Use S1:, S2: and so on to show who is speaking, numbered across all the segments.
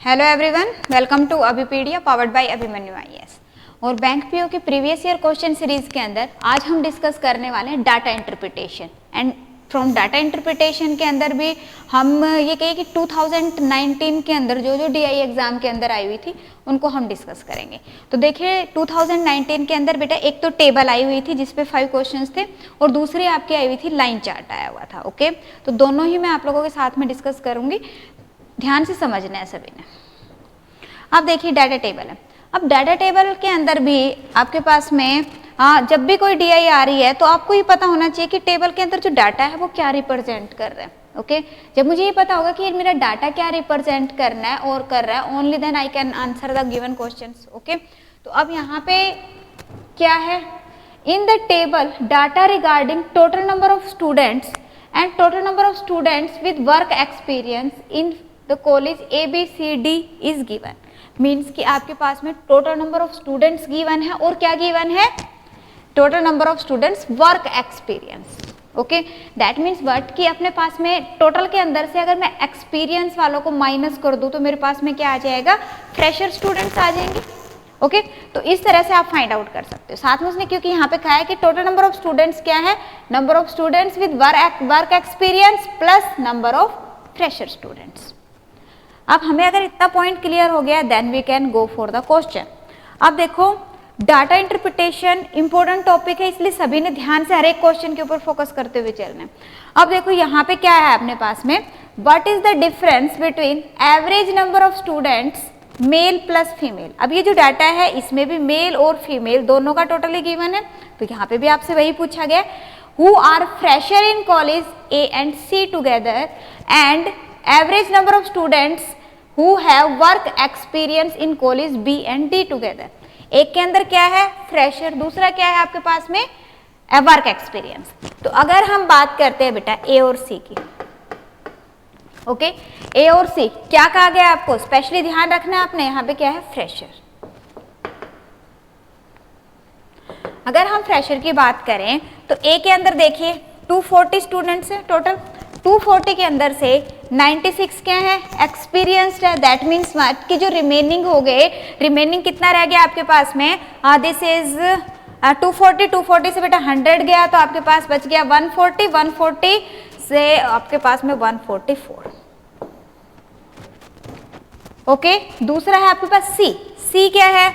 S1: Hello everyone, welcome to Abhipedia powered by Abhimanyu IAS. और bank PO की previous year question series के अंदर आज हम डिस्कस करने वाले हैं data interpretation. And from data interpretation के अंदर भी हम ये कहें कि 2019 के अंदर जो डीआई एग्जाम के अंदर आई हुई थी उनको हम डिस्कस करेंगे। तो देखिए 2019 के अंदर बेटा एक तो टेबल आई हुई थी जिसपे 5 क्वेश्चंस थे और दूसरी आपकी आई हुई थी लाइन चार्ट आया हुआ था। ओके, तो दोनों ही मैं आप लोगों के साथ में डिस्कस करूंगी, ध्यान से समझना है सभी ने। अब देखिए डाटा टेबल है। अब डाटा टेबल के अंदर भी आपके पास में जब भी कोई डीआई आ रही है तो आपको ये पता होना चाहिए कि टेबल के अंदर जो डाटा है वो क्या रिप्रेजेंट कर रहा है। ओके, जब मुझे ये पता होगा कि मेरा डाटा क्या रिप्रेजेंट करना है और कर रहा है, only then I can answer the given questions. Okay, तो अब यहाँ पे क्या है, in the table data regarding total number of students and total number of students with work experience in the college ABCD is given. Means कि आपके पास में total number of students given है और क्या गिवन है, total number of students work experience. Okay, that means what कि अपने पास में टोटल के अंदर से अगर मैं एक्सपीरियंस वालों को माइनस कर दूं तो मेरे पास में क्या आ जाएगा, फ्रेशर स्टूडेंट्स आ जाएंगे। ओके, तो इस तरह से आप फाइंड आउट कर सकते हो। साथ में उसने क्योंकि यहाँ पे कहा है कि टोटल नंबर ऑफ स्टूडेंट्स क्या है, number of students with work experience plus number of fresher students. अब हमें अगर इतना पॉइंट क्लियर हो गया then we can go for the question. अब देखो डाटा इंटरप्रिटेशन इंपॉर्टेंट टॉपिक है, इसलिए सभी ने ध्यान से हर एक क्वेश्चन के ऊपर फोकस करते हुए चलना है। अब देखो यहाँ पे क्या है अपने पास में, what is the difference between average number of students male plus female. अब ये जो डाटा है इसमें भी मेल और फीमेल दोनों का टोटली गिवन है, तो यहाँ पे भी आपसे वही पूछा गया, who are fresher in college A and C together and average number of students who have work experience in college B and D together. एक के अंदर क्या है फ्रेशर, दूसरा क्या है आपके पास में वर्क एक्सपीरियंस। तो अगर हम बात करते हैं बेटा A और C की, ओके, A और C क्या कहा गया आपको, स्पेशली ध्यान रखना है आपने, यहाँ पे क्या है फ्रेशर। अगर हम फ्रेशर की बात करें तो A के अंदर देखिए 240 स्टूडेंट्स है टोटल, 240 के अंदर से 96 क्या है एक्सपीरियंस्ड है। दैट मीन्स कि जो रिमेनिंग हो गए, रिमेनिंग कितना रह गया आपके पास में, दिस इज 240 से बेटा 100 गया तो आपके पास बच गया 140 से आपके पास में 144। ओके, दूसरा है आपके पास C क्या है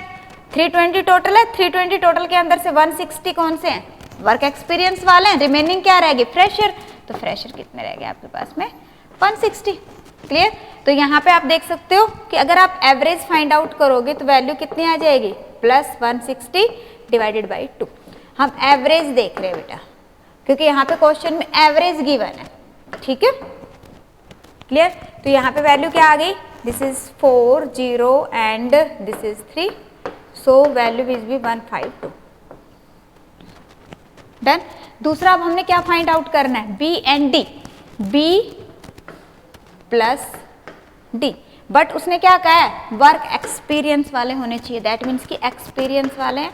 S1: 320 टोटल है, 320 टोटल के अंदर से 160 कौन से हैं, वर्क एक्सपीरियंस वाले हैं, रिमेनिंग क्या रहेगी फ्रेशर, तो फ्रेशर कितने रह गए आपके पास में 160। क्लियर, तो यहाँ पे आप देख सकते हो कि अगर आप एवरेज फाइंड आउट करोगे तो वैल्यू कितनी आ जाएगी, प्लस 160 डिवाइडेड बाई 2। हम एवरेज देख रहे हैं बेटा क्योंकि यहाँ पे क्वेश्चन में एवरेज गिवन है, ठीक है। क्लियर, तो यहाँ पे वैल्यू क्या आ गई, this is 4 0 and this is 3, so value will be 152। Done. दूसरा अब हमने क्या फाइंड आउट करना है, B and D, B plus D, but उसने क्या कहा है वर्क एक्सपीरियंस वाले होने चाहिए, दैट मीन्स कि एक्सपीरियंस वाले हैं।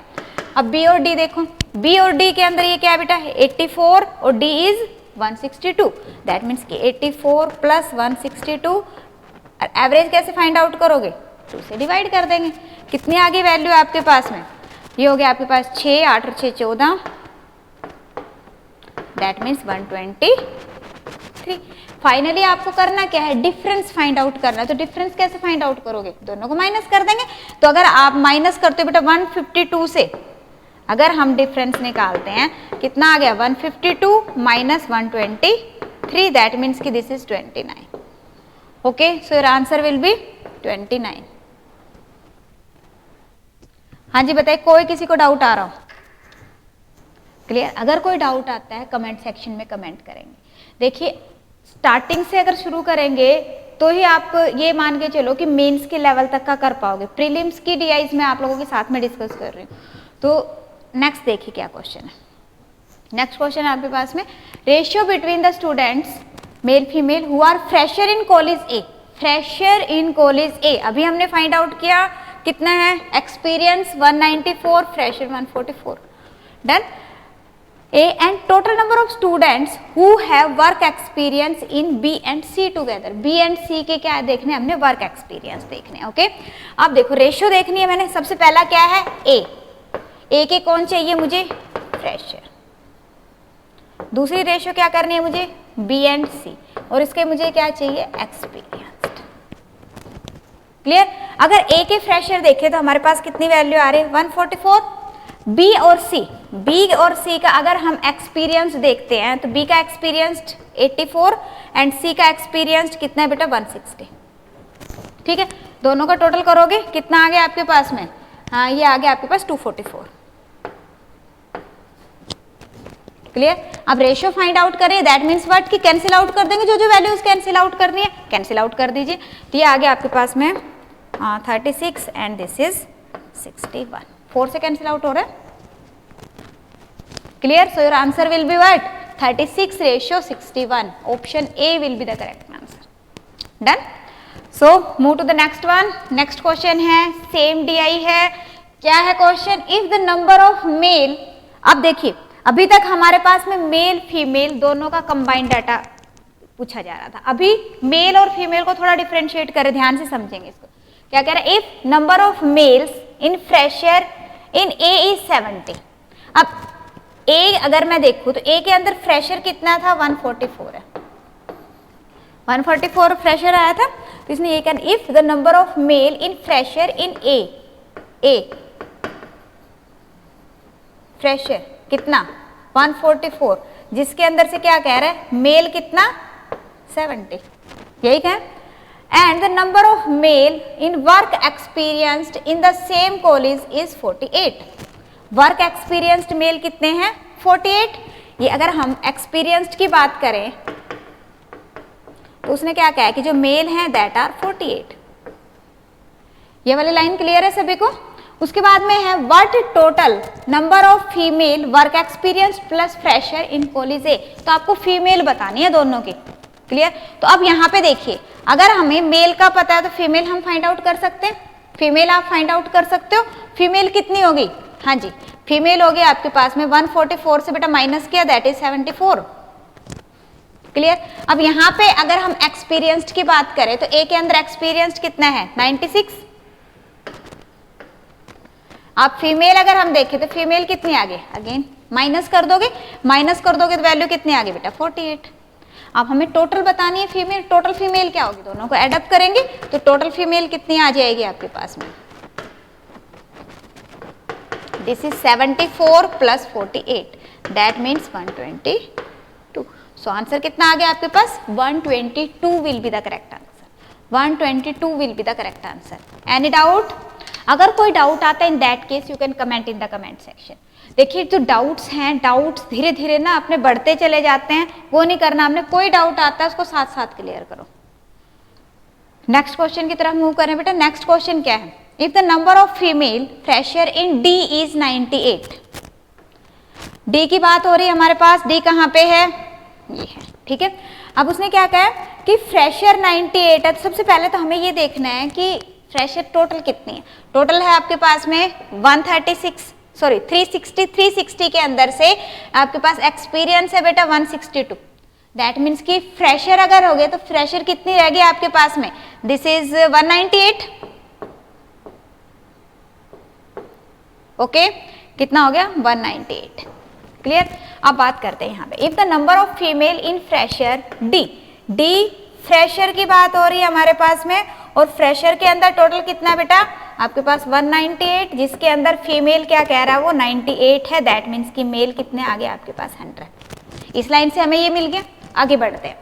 S1: अब B और D देखो, B और D के अंदर ये क्या है बेटा 84 और D इज 162, दैट मीन्स कि 84 प्लस 162। एवरेज कैसे फाइंड आउट करोगे, 2 से डिवाइड कर देंगे। कितनी आ गई वैल्यू आपके पास में, ये हो गया आपके पास 6 8 और 6 14, दैट मीन्स 123। फाइनली आपको करना क्या है, डिफरेंस फाइंड आउट करना है। तो डिफरेंस कैसे फाइंड आउट करोगे, दोनों को माइनस कर देंगे। तो अगर आप माइनस करते हो बेटा 152 से, अगर हम डिफरेंस निकालते हैं कितना आ गया 152 माइनस 123, दैट मीन्स कि this is 29। Okay, so your answer will B 29। हाँ जी बताइए, कोई किसी को डाउट आ रहा हो, क्लियर। अगर कोई डाउट आता है कमेंट सेक्शन में कमेंट करेंगे। देखिए स्टार्टिंग से अगर शुरू करेंगे तो ही आप ये मान के चलो कि मेंस के लेवल तक का कर पाओगे। प्रीलिम्स की डीआईज में आप लोगों के साथ में डिस्कस कर रही हूँ। तो नेक्स्ट देखिए क्या क्वेश्चन है। नेक्स्ट क्वेश्चन है आपके पास में, ratio between the students male female who are fresher in college A, fresher in college A अभी हमने फाइंड आउट किया कितना है, experience 194, fresher 144। Done. A and total number of students who have work experience in B and C together. B and C के क्या देखने हमने work experience देखने. ओके अब देखो रेशियो देखनी है मैंने. सबसे पहला क्या है ए के कौन चाहिए मुझे फ्रेशर. दूसरी रेशियो क्या करनी है मुझे बी एंड सी और इसके मुझे क्या चाहिए एक्सपीरियंस्ड. क्लियर. अगर ए के फ्रेशर देखें तो हमारे पास कितनी वैल्यू आ रही है 144. बी और सी का अगर हम एक्सपीरियंस देखते हैं तो बी का एक्सपीरियंस्ड 84 एंड सी का एक्सपीरियंस्ड कितना है बेटा 160. ठीक है दोनों का टोटल करोगे कितना आ गया आपके पास में. हाँ ये आ गया आपके पास 244. क्लियर. अब रेशियो फाइंड आउट करें दैट मीन्स व्हाट कि कैंसिल आउट कर देंगे. जो वैल्यूज कैंसिल आउट करनी है कैंसिल आउट कर दीजिए. तो ये आ गया आपके पास में 36 एंड दिस इज 61. 4 से कैंसिल आउट हो रहा है. Clear. So your answer will be what 36 ratio 61. Option A will be the correct answer. Done. So move to the next one. Next question है सेम डीआई है. क्या है question. If the number of male. अब देखिए अभी तक हमारे पास में मेल फीमेल दोनों का कंबाइंड डाटा पूछा जा रहा था. अभी मेल और फीमेल को थोड़ा डिफरेंशिएट करें. ध्यान से समझेंगे इसको. क्या कह रहा है if number of males in fresher in A is 70. अब ए अगर मैं देखूं तो ए के अंदर फ्रेशर कितना था 144 है. 144 फ्रेशर आया था. तो इसने ये कहा if the number of mail in fresher in a fresher कितना 144 जिसके अंदर से क्या कह रहा है मेल कितना 70. यही कहें. And the number of male in work experienced in the same college is 48. Work experienced male कितने हैं 48. ये अगर हम experienced की बात करें तो उसने क्या कहा कि जो मेल हैं that are 48. ये वाली लाइन क्लियर है सभी को. उसके बाद में है what total number of female work experienced plus fresher in college A. तो आपको फीमेल बतानी है दोनों की. क्लियर. तो अब यहाँ पे देखिए अगर हमें मेल का पता है तो फीमेल हम फाइंड आउट कर सकते हैं. फीमेल आप फाइंड आउट कर सकते हो. फीमेल कितनी होगी. हाँ जी फीमेल होगी आपके पास में 144 से बेटा माइनस किया दैट इज 74. क्लियर. अब यहाँ पे अगर हम एक्सपीरियंस्ड की बात करें तो ए के अंदर एक्सपीरियंस्ड कितना है 96. आप फीमेल अगर हम देखें तो फीमेल कितनी आगे अगेन माइनस कर दोगे तो वैल्यू कितनी आगे बेटा 48. अब हमें टोटल बतानी है फीमेल. टोटल फीमेल क्या होगी दोनों को एडअप करेंगे तो टोटल फीमेल कितनी आ जाएगी आपके पास में this is 74 plus 48 that means 122. So answer कितना आ गया आपके पास 122 will be the correct answer. 122 will be the correct answer. Any doubt. अगर कोई डाउट आता है in that case you can comment in the comment section. देखिए जो डाउट्स हैं डाउट्स धीरे धीरे ना अपने बढ़ते चले जाते हैं. वो नहीं करना हमने. कोई डाउट आता है उसको साथ साथ क्लियर करो. नेक्स्ट क्वेश्चन की तरफ मूव करें बेटा. नेक्स्ट क्वेश्चन क्या है if the number of female fresher in D is 98. D की बात हो रही है हमारे पास. डी कहाँ पे है ये है. ठीक है. अब उसने क्या कहा कि फ्रेशर 98 है. सबसे पहले तो हमें ये देखना है कि फ्रेशर टोटल कितनी है. टोटल है आपके पास में 360 के अंदर से आपके पास एक्सपीरियंस है बेटा 162. दैट मीन्स कि फ्रेशर अगर हो गए तो फ्रेशर कितनी रह गई आपके पास में दिस इज 198. ओके कितना हो गया 198. क्लियर. अब बात करते हैं यहाँ पे if the number of female in fresher D fresher की बात हो रही है हमारे पास में और फ्रेशर के अंदर टोटल कितना बेटा आपके पास 198 जिसके अंदर फीमेल क्या कह रहा है वो 98 है. दैट मीन्स कि मेल कितने आ गए आपके पास 100. इस लाइन से हमें ये मिल गया. आगे बढ़ते हैं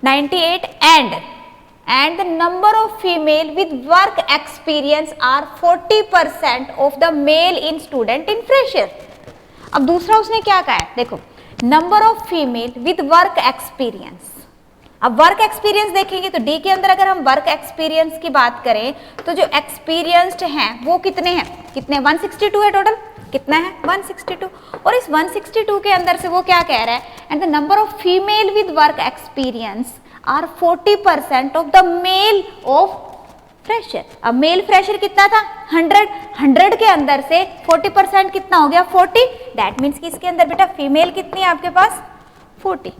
S1: 98 and the number of female with work experience are 40% of the male in student in fresher. अब दूसरा उसने क्या कहा है देखो number of female with work experience. अब वर्क एक्सपीरियंस देखेंगे तो डी के अंदर अगर हम वर्क एक्सपीरियंस की बात करें तो जो एक्सपीरियंस्ड हैं वो कितने हैं 162 है. टोटल कितना है 162. और इस 162 के अंदर से वो क्या कह रहा है and the number of female with work experience are 40% of the male of fresher. अब मेल फ्रेशर कितना था 100 के अंदर से 40% कितना हो गया 40, दैट मीन्स कि इसके अंदर बेटा फीमेल कितनी है आपके पास 40,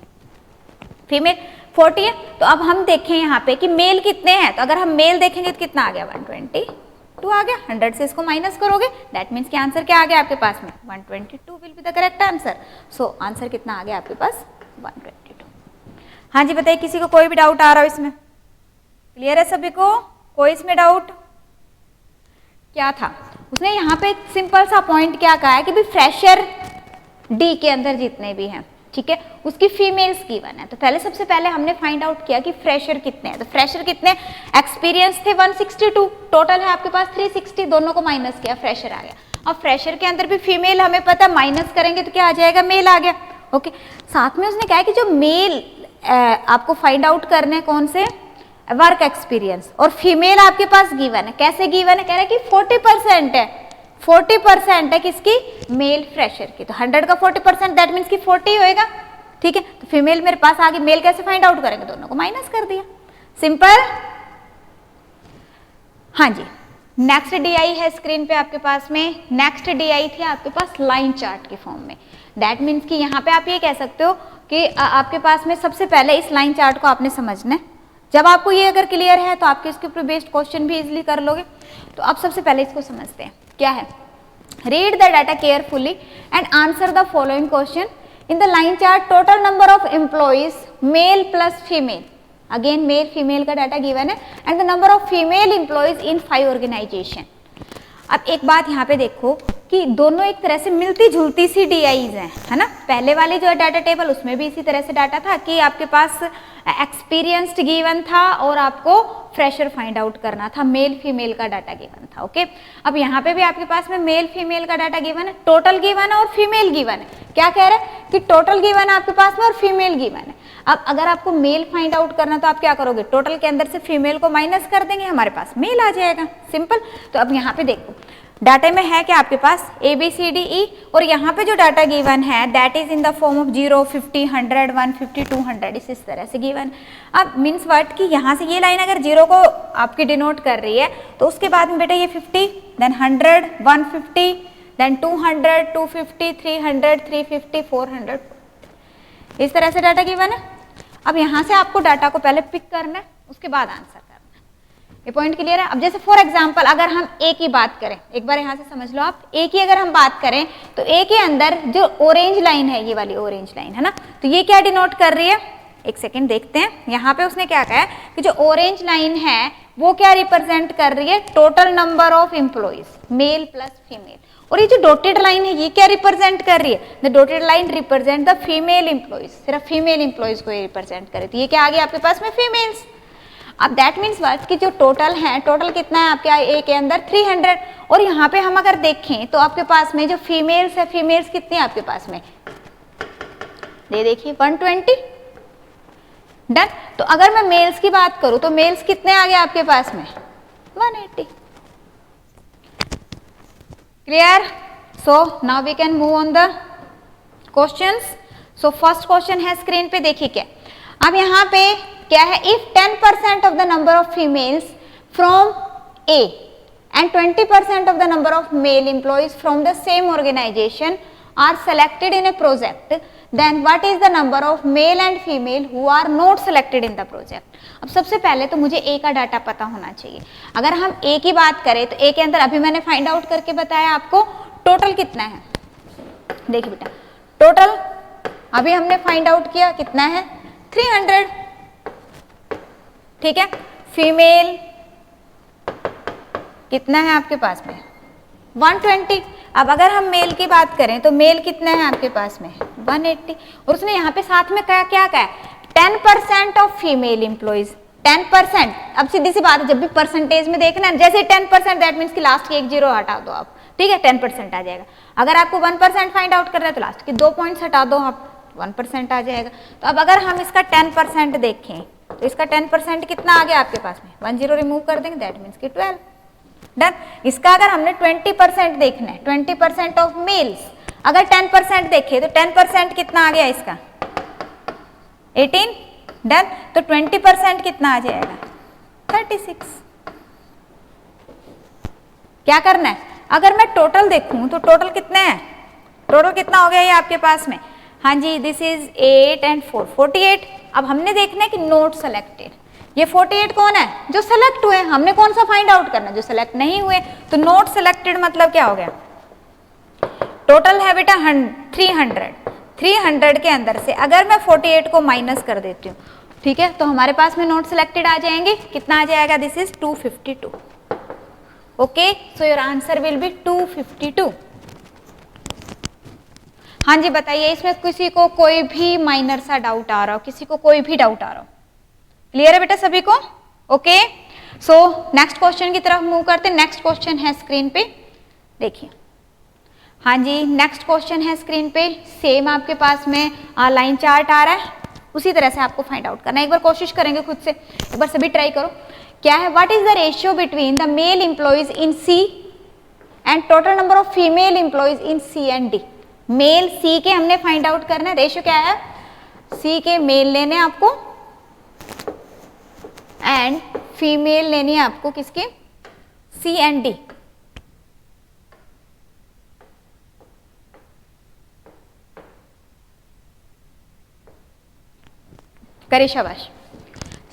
S1: फीमेल 40 है। तो अब हम देखें यहाँ पे कि मेल कितने हैं, तो अगर हम मेल देखेंगे तो कितना आ गया 122 आ गया, 100 से इसको माइनस करोगे दैट मीन्स कि आंसर क्या आ गया आपके पास में 122 will be the correct answer. So answer कितना आ गया आपके पास 122। हाँ जी बताइए, किसी को कोई भी डाउट आ रहा हो इसमें? क्लियर है सभी को? कोई इसमें डाउट? क्या था उसने यहाँ पे एक सिंपल सा पॉइंट क्या कहा है कि भाई फ्रेशर डी के अंदर जितने भी हैं, ठीक है, उसकी फीमेल्स गिवन है। तो पहले सबसे पहले हमने फाइंड आउट किया कि फ्रेशर कितने हैं। तो फ्रेशर कितने, एक्सपीरियंस थे 162, टोटल है आपके पास 360, दोनों को माइनस किया फ्रेशर आ गया। अब फ्रेशर के अंदर भी फीमेल हमें पता, माइनस करेंगे तो क्या आ जाएगा मेल आ गया। ओके, साथ में उसने कहा कि जो मेल आपको फाइंड आउट करने कौन से वर्क एक्सपीरियंस, और फीमेल आपके पास गिवन है। कैसे गिवन है, कह रहा है कि 40% है, 40% है किसकी मेल फ्रेशर की। तो 100 का 40% दैट मीन्स कि 40 होएगा, ठीक है। तो फीमेल मेरे पास आ गई, मेल कैसे फाइंड आउट करेंगे, दोनों को माइनस कर दिया, सिंपल। हाँ जी, नेक्स्ट डीआई है स्क्रीन पे आपके पास में। नेक्स्ट डीआई थी आपके पास लाइन चार्ट के फॉर्म में। दैट मीन्स कि यहाँ पे आप ये कह सकते हो कि आपके पास में सबसे पहले इस लाइन चार्ट को आपने समझना है। जब आपको ये अगर क्लियर है तो आपके इसके ऊपर बेस्ड क्वेश्चन भी इजीली कर लोगे। तो अब सबसे पहले इसको समझते हैं क्या है। Read the data carefully and answer the following question. In the line chart total number of employees male plus female, again male female का डाटा गिवन है, and the number of female employees in 5 organisation. अब एक बात यहाँ पे देखो कि दोनों एक तरह से मिलती जुलती सी डीआईज हैं, है ना। पहले वाले जो है डाटा टेबल उसमें भी इसी तरह से डाटा था कि आपके पास एक्सपीरियंस्ड गिवन था और आपको फ्रेशर फाइंड आउट करना था, मेल फीमेल का डाटा गिवन था। ओके, अब यहाँ पे भी आपके पास में मेल फीमेल का डाटा गिवन है, टोटल गिवन है और फीमेल गिवन है। क्या कह रहे हैं कि टोटल गिवन है आपके पास में और फीमेल गिवन है। अब अगर आपको मेल फाइंड आउट करना तो आप क्या करोगे, टोटल के अंदर से फीमेल को माइनस कर देंगे, हमारे पास मेल आ जाएगा, सिंपल। तो अब यहाँ पे देखो डाटा में है क्या आपके पास ABCDE, और यहाँ पे जो डाटा गिवन है that is in the form of 0, 50, 100, 150, 200, इस तरह से गिवन। अब मीन्स व्हाट कि यहाँ से ये लाइन अगर 0 को आपकी डिनोट कर रही है तो उसके बाद में बेटा ये 50, देन 100, 150, देन 200, 250, 300, 350, 400, इस तरह से डाटा गिवन है। अब यहाँ से आपको डाटा को पहले पिक करना है, उसके बाद आंसर करना है। ये पॉइंट क्लियर है। अब जैसे फॉर एग्जांपल अगर हम ए की बात करें, एक बार यहाँ से समझ लो आप, ए की अगर हम बात करें तो ए के अंदर जो ऑरेंज लाइन है, ये वाली ऑरेंज लाइन है ना, तो ये क्या डिनोट कर रही है, एक सेकेंड देखते हैं। यहाँ पे उसने क्या कहा है कि जो ऑरेंज लाइन है वो क्या रिप्रेजेंट कर रही है, total number of employees male plus female. और ये जो डॉटेड लाइन है ये क्या रिप्रेजेंट कर रही है, the dotted line represent the female employees, सिर्फ फीमेल एम्प्लॉइज को ये रिप्रेजेंट करे। तो ये क्या आ गया आपके पास में फीमेल्स। अब दैट मीन्स व्हाट कि जो टोटल है, टोटल कितना है आपके ए के अंदर 300, और यहाँ पे हम अगर देखें तो आपके पास में जो फीमेल्स है, फीमेल्स कितनी है आपके पास में, ये देखिए 120, डन। तो अगर मैं मेल्स की बात करूं तो मेल्स कितने आ गए आपके पास में 180, clear. So now we can move on the questions. So first question है स्क्रीन पे, देखिए क्या। अब यहाँ पे क्या है, if 10% of the number of females from A and 20% of the number of male employees from the same organisation are selected in a project, then what is the number of male and female who are not selected in the project. अब सबसे पहले तो मुझे ए का data पता होना चाहिए। अगर हम ए की बात करें तो ए के अंदर अभी मैंने फाइंड आउट करके बताया आपको टोटल कितना है। देखिए बेटा, टोटल अभी हमने फाइंड आउट किया कितना है 300, ठीक है। फीमेल कितना है आपके पास में 120। अब अगर हम मेल की बात करें तो मेल कितना है आपके पास में 180, और उसने यहाँ पे साथ में क्या क्या कहा है 10% ऑफ फीमेल एम्प्लॉइज, 10%। अब सीधी सी बात है, जब भी परसेंटेज में देखना है, जैसे 10% दैट मीन्स कि लास्ट की एक जीरो हटा दो आप, ठीक है, 10% आ जाएगा। अगर आपको 1% फाइंड आउट करना है तो लास्ट के 2 पॉइंट्स हटा दो आप, 1% आ जाएगा। तो अब अगर हम इसका 10% देखें तो इसका 10% कितना आ गया आपके पास में, 10 रिमूव कर देंगे दैट मीन्स कि 12, डन। इसका अगर हमने 20% देखना है, 20% ऑफ मेल्स, अगर 10% देखें तो 10% कितना आ गया इसका 18, डन। तो 20% कितना आ जाएगा 36, क्या करना है, अगर मैं टोटल देखूं तो टोटल कितने हैं, टोटल कितना हो गया ये आपके पास में, हाँ जी दिस इज 8 and 4 48। अब हमने देखना है कि नोट सेलेक्टेड, ये 48 कौन है, जो सेलेक्ट हुए, हमने कौन सा फाइंड आउट करना है, जो सेलेक्ट नहीं हुए। तो नोट सेलेक्टेड मतलब क्या हो गया, टोटल है बेटा 300, 300 के अंदर से अगर मैं 48 को माइनस कर देती हूँ, ठीक है, तो हमारे पास में नोट सेलेक्टेड आ जाएंगे, कितना आ जाएगा, this is 252। Okay, so your answer will B 252। हाँ जी बताइए, इसमें किसी को कोई भी माइनर सा डाउट आ रहा हो, किसी को कोई भी डाउट आ रहा हो, क्लियर है बेटा सभी को? ओके, सो नेक्स्ट क्वेश्चन की तरफ मूव करते हैं। नेक्स्ट क्वेश्चन है स्क्रीन पे, देखिए, हाँ जी नेक्स्ट क्वेश्चन है स्क्रीन पे, सेम आपके पास में लाइन चार्ट आ रहा है, उसी तरह से आपको फाइंड आउट करना है। एक बार कोशिश करेंगे खुद से, एक बार सभी ट्राई करो। क्या है, what is the ratio between the male employees in C and total number of female employees in C and D. Male C के हमने फाइंड आउट करना है, रेशियो क्या है, सी के मेल लेने आपको एंड फीमेल लेनी है आपको, किसके, सी एंड डी। करे शाबाश।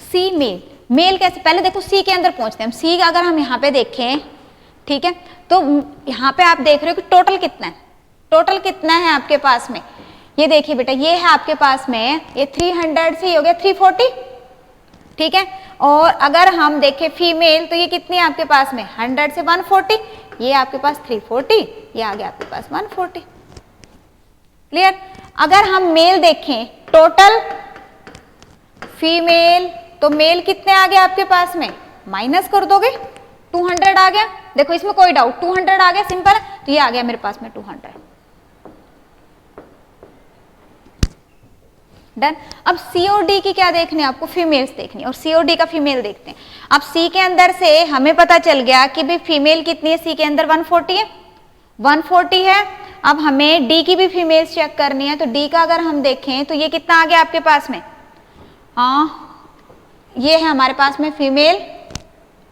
S1: सी मेल, मेल कैसे, पहले देखो सी के अंदर पहुंचते हैं हम। सी अगर हम यहाँ पे देखें, ठीक है, तो यहाँ पे आप देख रहे हो कि टोटल कितना है, टोटल कितना है आपके पास में, ये देखिए बेटा, ये है आपके पास में, ये 300 से हो गया 340, ठीक है। और अगर हम देखें फीमेल, तो ये कितनी है आपके पास में, 100 से 140, ये आपके पास 340, ये आ गया आपके पास 140, क्लियर। अगर हम मेल देखें, टोटल फीमेल, तो मेल कितने आ गए आपके पास में, माइनस कर दोगे, 200 आ गया, देखो इसमें कोई डाउट, 200 आ गया, सिंपल है, तो ये आ गया मेरे पास में 200, डन। अब सी और डी की क्या देखनी है आपको, फीमेल्स देखनी है, और सी और डी का फीमेल देखते हैं। अब सी के अंदर से हमें पता चल गया कि भाई फीमेल कितनी है, सी के अंदर 140 है, 140 है। अब हमें डी की भी फीमेल्स चेक करनी है, तो डी का अगर हम देखें तो ये कितना आ गया आपके पास में, हाँ ये है हमारे पास में फीमेल,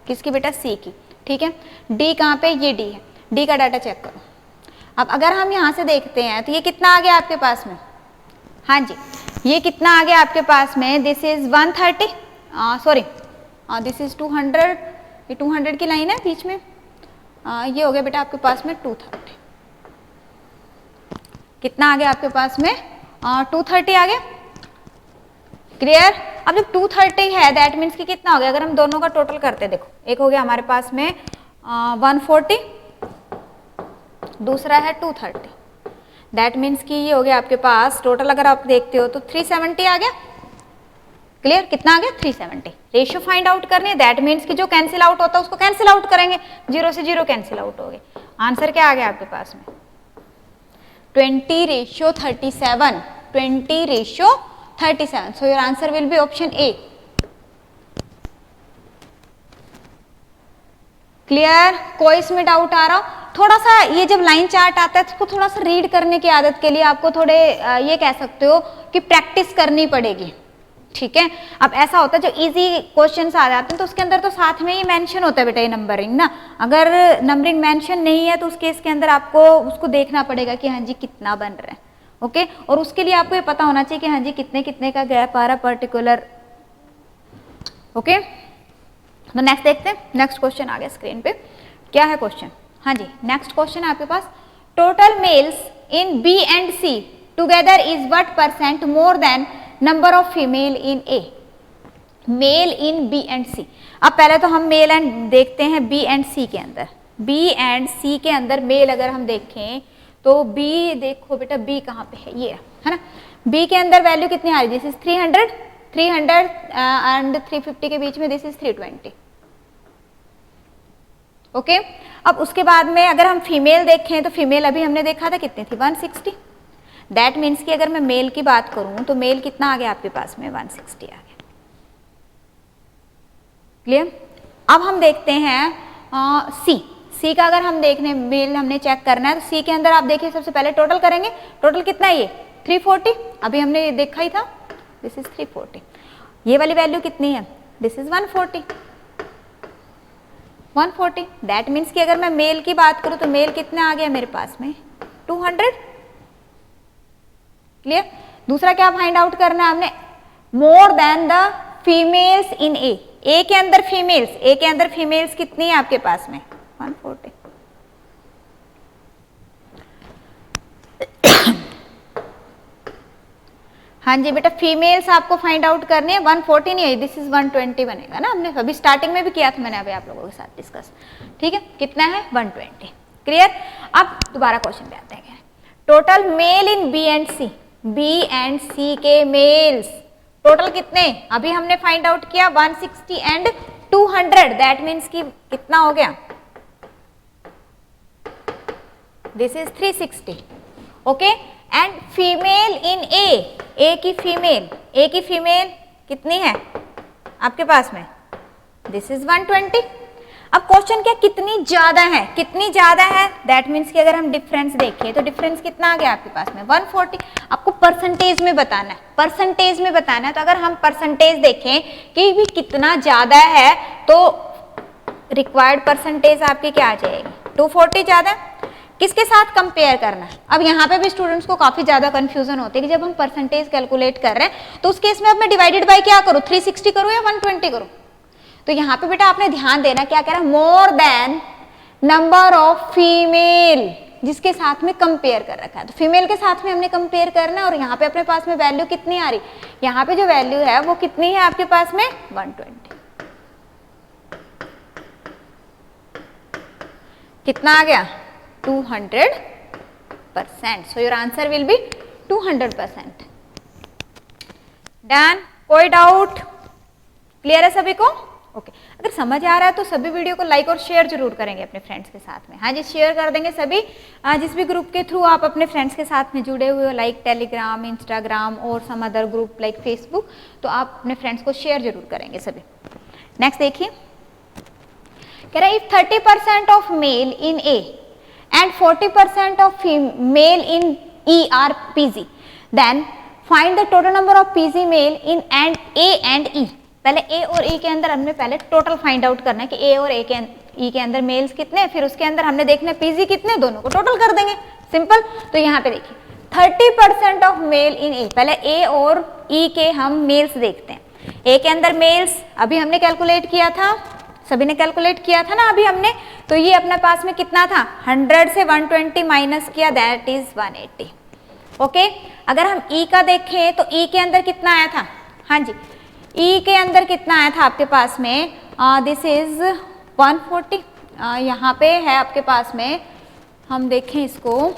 S1: किसकी बेटा, सी की, ठीक है। डी कहाँ पे, ये डी है, डी का डाटा चेक करो। अब अगर हम यहाँ से देखते हैं तो ये कितना आ गया आपके पास में, हाँ जी ये कितना आ गया आपके पास में, this is 130, sorry this is 200, ये 200 की लाइन है बीच में, ये हो गया बेटा आपके पास में 230, कितना आ गया आपके पास में, 230 आ गया, क्लियर। अब जब 230 है, दैट मीन्स कि कितना हो गया, अगर हम दोनों का टोटल करते हैं, देखो एक हो गया हमारे पास में 140, दूसरा है 230, दैट मीन्स कि ये हो गया आपके पास टोटल, अगर आप देखते हो तो 370 आ गया, क्लियर। कितना आ गया, 370। रेशियो फाइंड आउट करनी है, दैट मीन्स कि जो कैंसिल आउट होता है उसको कैंसिल आउट करेंगे, 0 से 0 कैंसिल आउट हो गए। आंसर क्या आ गया आपके पास में, 20:37, 20:37, सो your answer will B option A, clear. कोई इसमें डाउट आ रहा हो, थोड़ा सा ये जब लाइन चार्ट आता है तो उसको थोड़ा सा रीड करने की आदत के लिए आपको थोड़े ये कह सकते हो कि प्रैक्टिस करनी पड़ेगी, ठीक है। अब ऐसा होता है जो इजी क्वेश्चंस आ जाते हैं तो उसके अंदर तो साथ में ही मेंशन होता है बेटा ये नंबरिंग ना, अगर नंबरिंग मेंशन नहीं है तो उस केस के अंदर आपको उसको देखना पड़ेगा कि हाँ जी कितना बन रहा है, ओके। और उसके लिए आपको ये पता होना चाहिए कि हाँ जी कितने कितने का गैप आ रहा है पर्टिकुलर, ओके। तो नेक्स्ट देखते हैं, नेक्स्ट क्वेश्चन आ गया स्क्रीन पे, क्या है क्वेश्चन, हाँ जी नेक्स्ट क्वेश्चन है आपके पास, total males in B and C together is what percent more than number of female in A, male in B and C. अब पहले तो हम मेल एंड देखते हैं बी एंड सी के अंदर, बी एंड सी के अंदर मेल अगर हम देखें तो बी, देखो बेटा बी कहाँ पे है, ये है ना, बी के अंदर वैल्यू कितनी आ रही है, दिस इज 300 एंड 350 के बीच में, दिस इज 320, ओके। अब उसके बाद में अगर हम फीमेल देखें तो फीमेल अभी हमने देखा था कितनी थी, 160, दैट मीन्स कि अगर मैं मेल की बात करूं तो मेल कितना आ गया आपके पास में, 160 आ गया, क्लियर। अब हम देखते हैं सी का, अगर हम देखने मेल हमने चेक करना है तो सी के अंदर आप देखिए सबसे पहले टोटल करेंगे, टोटल कितना है ये 340, अभी हमने देखा ही था, दिस इज 340, ये वाली वैल्यू कितनी है, दिस इज 140, 140। दैट मीन्स कि अगर मैं मेल की बात करूं तो मेल कितना आ गया मेरे पास में 200। क्लियर। दूसरा क्या फाइंड आउट करना है हमने, more than the females in A के अंदर फीमेल्स, ए के अंदर फीमेल्स कितनी है आपके पास में 140। हाँ जी बेटा, फीमेल्स आपको फाइंड आउट करनी है, 140 नहीं है, दिस इज 120 बनेगा ना, हमने अभी स्टार्टिंग में भी किया था मैंने अभी आप लोगों के साथ डिस्कस। ठीक है, कितना है 120। क्लियर। अब दोबारा क्वेश्चन पे आते हैं। Total male in B and C, B and C के मेल्स टोटल कितने, अभी हमने फाइंड आउट किया 160 एंड 200। दैट मीन्स कि कितना हो गया, this is 360। Okay. And female in A की फीमेल कितनी है आपके पास में, दिस इज 120। अब क्वेश्चन क्या, कितनी ज्यादा है, दैट मीन्स कि अगर हम डिफरेंस देखें तो डिफरेंस कितना आ गया आपके पास में 140। आपको परसेंटेज में बताना है, तो अगर हम परसेंटेज देखें कि भी कितना ज्यादा है तो रिक्वायर्ड परसेंटेज आपकी क्या आ जाएगी 240 ज्यादा। किसके साथ कंपेयर करना है, अब यहाँ पे भी स्टूडेंट्स को काफी ज्यादा कंफ्यूजन होती है कि जब हम परसेंटेज कैलकुलेट कर रहे हैं तो उस केस में अब मैं डिवाइडेड बाय क्या करूं, 360 करूं या 120 करूं। तो यहाँ पे बेटा आपने ध्यान देना, क्या कह रहा है, मोर देन नंबर ऑफ फीमेल, जिसके साथ में कंपेयर कर रखा है, तो फीमेल के साथ में हमने कंपेयर करना है। और यहाँ पे अपने पास में वैल्यू कितनी आ रही, यहाँ पे जो वैल्यू है वो कितनी है आपके पास में 120। कितना आ गया 200%। सो your answer will B 200%। Done. कोई डाउट, क्लियर है सभी को। ओके। अगर समझ आ रहा है तो सभी वीडियो को लाइक और शेयर जरूर करेंगे अपने फ्रेंड्स के साथ में। हाँ जी, शेयर कर देंगे सभी, जिस भी ग्रुप के थ्रू आप अपने फ्रेंड्स के साथ में जुड़े हुए हो, लाइक टेलीग्राम, इंस्टाग्राम और some other group like Facebook, तो आप अपने फ्रेंड्स को शेयर जरूर करेंगे सभी। नेक्स्ट देखिए, कह रहा है if 30% of male in A and 40% of male in E are PG, then find the total number of PG male in and A and E। पहले A और E के अंदर हमने पहले टोटल फाइंड आउट करना है कि A और A के E के अंदर मेल्स कितने, फिर उसके अंदर हमने देखना है PG कितने, दोनों को टोटल कर देंगे, सिंपल। तो यहाँ पे देखिए 30% ऑफ मेल इन ए, पहले A और E के हम मेल्स देखते हैं। A के अंदर मेल्स अभी हमने कैलकुलेट किया था, सभी ने कैलकुलेट किया था ना अभी हमने, तो ये अपने पास में कितना था, 100 से 120 माइनस किया, दैट इज 180। ओके। अगर हम E का देखें तो E के अंदर कितना आया था, हाँ जी, E के अंदर कितना आया था आपके पास में, दिस इज 140। यहाँ पे है आपके पास में, हम देखें इसको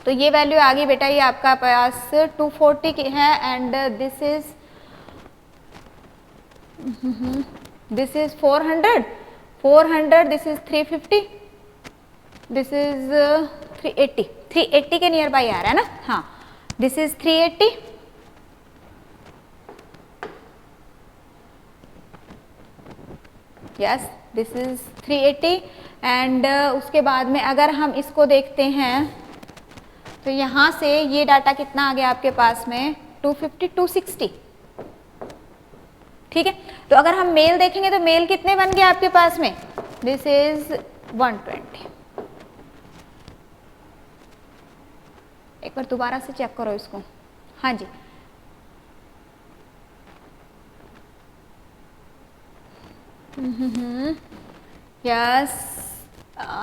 S1: तो ये वैल्यू आ गई बेटा, ये आपका पास 240 की है, and this is this is 400, this is 350, this is 380 के नियर बाई आ रहा है ना, हाँ, this is 380, yes, this is 380। And उसके बाद में अगर हम इसको देखते हैं तो यहाँ से ये डाटा कितना आ गया आपके पास में 250, 260। ठीक है। तो अगर हम मेल देखेंगे तो मेल कितने बन गए आपके पास में, दिस इज 120। एक बार दोबारा से चेक करो इसको, हाँ जी, यस,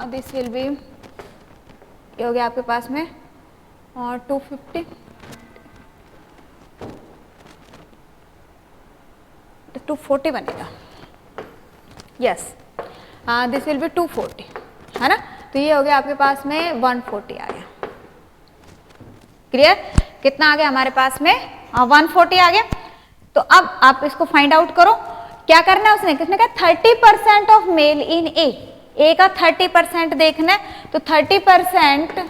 S1: दिस विल बी, ये हो गया आपके पास में और 250, 240 बनेगा, यस, दिस विल बी 240, है ना। तो ये हो गया आपके पास में 140 आ गया। क्लियर। कितना आ गया हमारे पास में 140 आ गया। तो अब आप इसको फाइंड आउट करो, क्या करना है उसने, किसने कहा 30% ऑफ मेल इन ए का 30% देखना है, तो 30%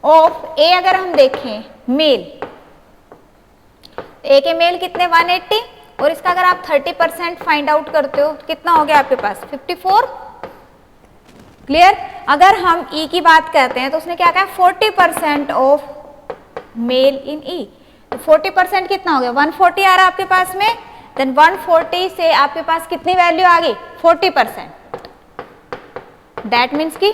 S1: ऑफ ए अगर हम देखें मेल, ए के मेल कितने 180, और इसका अगर आप 30% फाइंड आउट करते हो तो कितना हो गया आपके पास 54। क्लियर। अगर हम ई की बात करते हैं तो उसने क्या कहा 40% ऑफ मेल इन ई, तो 40% कितना हो गया 140 आ रहा है आपके पास में, देन 140 से आपके पास कितनी वैल्यू आ गई 40%, दैट मीन्स की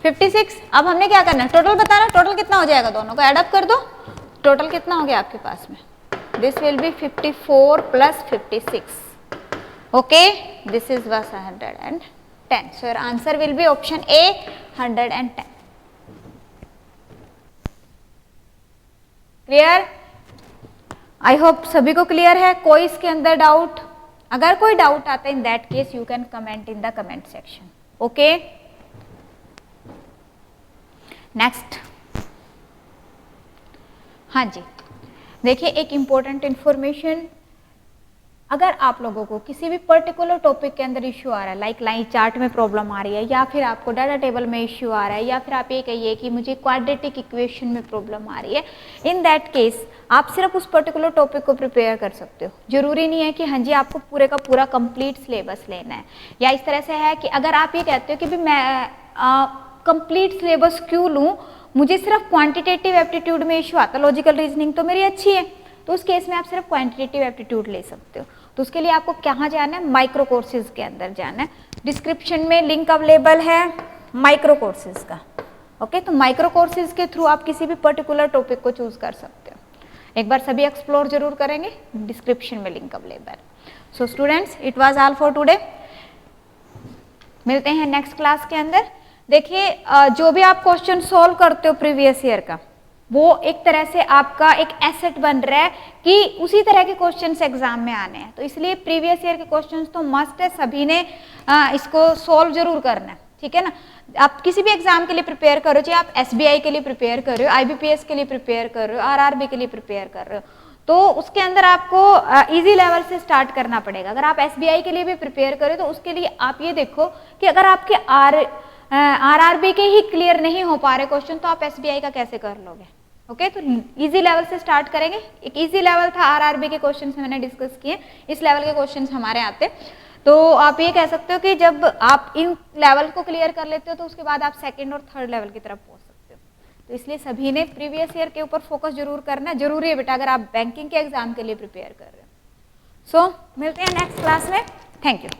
S1: 56। अब हमने क्या करना है, टोटल बताना, टोटल कितना हो जाएगा, दोनों को एडअप कर दो, टोटल कितना हो गया आपके पास में, this will be 54 plus 56, okay, this is 110, so your answer will B option A 110। Clear, I hope सभी को क्लियर है, कोई इसके अंदर डाउट, अगर कोई डाउट आता है in that case you can comment in the comment section, okay. Next, हाँ जी, देखिए एक इंपॉर्टेंट इंफॉर्मेशन, अगर आप लोगों को किसी भी पर्टिकुलर टॉपिक के अंदर इश्यू आ रहा है, लाइक लाइन चार्ट में प्रॉब्लम आ रही है, या फिर आपको डाटा टेबल में इश्यू आ रहा है, या फिर आप ये कहिए कि मुझे क्वाड्रेटिक इक्वेशन में प्रॉब्लम आ रही है, इन दैट केस आप सिर्फ उस पर्टिकुलर टॉपिक को प्रिपेयर कर सकते हो, जरूरी नहीं है कि हाँ जी आपको पूरे का पूरा कंप्लीट सिलेबस लेना है। या इस तरह से है कि अगर आप ये कहते हो कि भी मैं कंप्लीट सिलेबस क्यों लूँ, मुझे सिर्फ क्वांटिटेटिव एप्टीट्यूड में इशू आता, लॉजिकल रीजनिंग तो मेरी अच्छी है, तो उस केस में आप सिर्फ क्वांटिटेटिव एप्टीट्यूड ले सकते हो। तो उसके लिए आपको कहाँ जाना है, माइक्रो कोर्सेज के अंदर जाना है, डिस्क्रिप्शन में लिंक अवेलेबल है माइक्रो कोर्सेज का, ओके। तो माइक्रो कोर्सेज के थ्रू आप किसी भी पर्टिकुलर टॉपिक को चूज कर सकते हो, एक बार सभी एक्सप्लोर जरूर करेंगे, डिस्क्रिप्शन में link available. So students, it was all for today, मिलते हैं नेक्स्ट क्लास के अंदर। देखिए जो भी आप क्वेश्चन सॉल्व करते हो प्रीवियस ईयर का, वो एक तरह से आपका एक एसेट बन रहा है कि उसी तरह के क्वेश्चंस एग्जाम में आने हैं, तो इसलिए प्रीवियस ईयर के क्वेश्चंस तो मस्ट है, सभी ने इसको सॉल्व जरूर करना है, ठीक है ना। आप किसी भी एग्जाम के लिए प्रिपेयर करो, चाहे आप एसबीआई के लिए प्रिपेयर कर रहे हो, आईबीपीएस के लिए प्रिपेयर कर रहे हो, आरआरबी के लिए प्रिपेयर कर रहे हो, तो उसके अंदर आपको इजी लेवल से स्टार्ट करना पड़ेगा। अगर आप एसबीआई के लिए भी प्रिपेयर करें तो उसके लिए आप ये देखो कि अगर आपके आरआरबी के ही क्लियर नहीं हो पा रहे क्वेश्चन, तो आप एसबीआई का कैसे कर लोगे, ओके। तो इजी लेवल से स्टार्ट करेंगे, एक इजी लेवल था आरआरबी के क्वेश्चन मैंने डिस्कस किए, इस लेवल के क्वेश्चन हमारे आते, तो आप ये कह सकते हो कि जब आप इन लेवल को क्लियर कर लेते हो तो उसके बाद आप सेकंड और थर्ड लेवल की तरफ पहुंच सकते हो। तो इसलिए सभी ने प्रीवियस ईयर के ऊपर फोकस जरूर करना है, जरूरी है बेटा, अगर आप बैंकिंग के एग्जाम के लिए प्रिपेयर कर रहे हो। सो मिलते हैं नेक्स्ट क्लास में, थैंक यू।